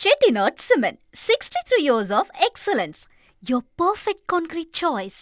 Chettinad Cement, 63 years of excellence. Your perfect concrete choice.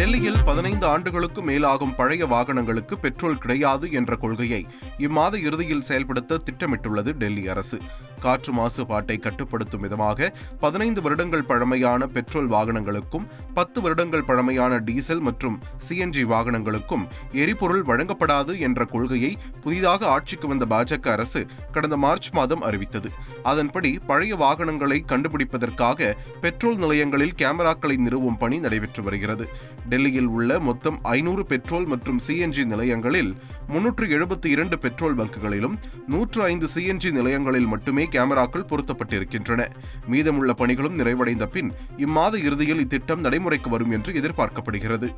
டெல்லியில் 15 ஆண்டுகளுக்கு மேலாகும் பழைய வாகனங்களுக்கு பெட்ரோல் கிடையாது என்ற கொள்கையை இம்மாத இறுதியில் செயல்படுத்த திட்டமிட்டுள்ளது டெல்லி அரசு. காற்று மாசுபாட்டை கட்டுப்படுத்தும் விதமாக 15 வருடங்கள் பழமையான பெட்ரோல் வாகனங்களுக்கும் 10 வருடங்கள் பழமையான டீசல் மற்றும் சிஎன்ஜி வாகனங்களுக்கும் எரிபொருள் வழங்கப்படாது என்ற கொள்கையை புதிதாக ஆட்சிக்கு வந்த பாஜக அரசு கடந்த மார்ச் மாதம் அறிவித்தது. அதன்படி பழைய வாகனங்களை கண்டுபிடிப்பதற்காக பெட்ரோல் நிலையங்களில் கேமராக்களை நிறுவும் பணி நடைபெற்று வருகிறது. டெல்லியில் உள்ள மொத்தம் 500 பெட்ரோல் மற்றும் சிஎன்ஜி நிலையங்களில் 372 பெட்ரோல் பங்குகளிலும் 105 சிஎன்ஜி நிலையங்களில் மட்டுமே கேமராக்கள் பொருத்தப்பட்டிருக்கின்றன. மீதமுள்ள பணிகளும் நிறைவடைந்த பின் இம்மாத இறுதியில் இத்திட்டம் நடைமுறைக்கு வரும் என்று எதிர்பார்க்கப்படுகிறது.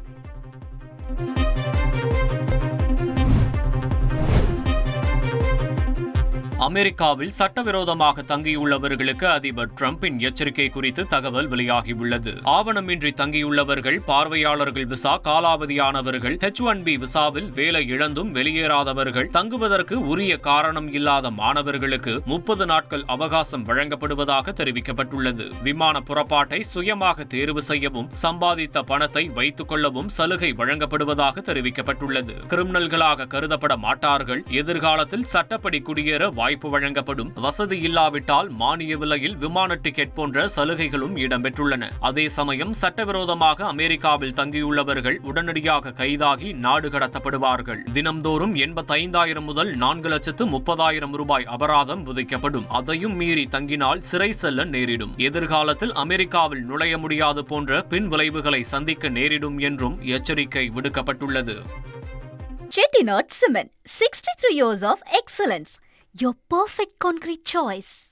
அமெரிக்காவில் சட்டவிரோதமாக தங்கியுள்ளவர்களுக்கு அதிபர் டிரம்பின் எச்சரிக்கை குறித்து தகவல் வெளியாகியுள்ளது. ஆவணமின்றி தங்கியுள்ளவர்கள், பார்வையாளர்கள் விசா காலாவதியானவர்கள், H1B விசாவில் வேலை இழந்தும் வெளியேறாதவர்கள், தங்குவதற்கு உரிய காரணம் இல்லாத மாணவர்களுக்கு 30 நாட்கள் அவகாசம் வழங்கப்படுவதாக தெரிவிக்கப்பட்டுள்ளது. விமான புறப்பாட்டை சுயமாக தேர்வு செய்யவும், சம்பாதித்த பணத்தை வைத்துக் கொள்ளவும் சலுகை வழங்கப்படுவதாக தெரிவிக்கப்பட்டுள்ளது. கிரிமினல்களாக கருதப்பட மாட்டார்கள். எதிர்காலத்தில் சட்டப்படி குடியேற வாய்ப்பு வழங்கப்படும். வசதி இல்லாவிட்டால் மானிய விலையில் விமான டிக்கெட் போன்ற சலுகைகளும் இடம்பெற்றுள்ளன. அதே சமயம் சட்டவிரோதமாக அமெரிக்காவில் தங்கியுள்ளவர்கள் உடனடியாக கைதாகி நாடு கடத்தப்படுவார்கள். தினம்தோறும் 85,000 முதல் 4,30,000 ரூபாய் அபராதம் விதிக்கப்படும். அதையும் மீறி தங்கினால் சிறை செல்ல நேரிடும். எதிர்காலத்தில் அமெரிக்காவில் நுழைய முடியாது போன்ற பின் விளைவுகளை சந்திக்க நேரிடும் என்றும் எச்சரிக்கை விடுக்கப்பட்டுள்ளது. Chettinad Cement, 63 years of excellence. Your perfect concrete choice.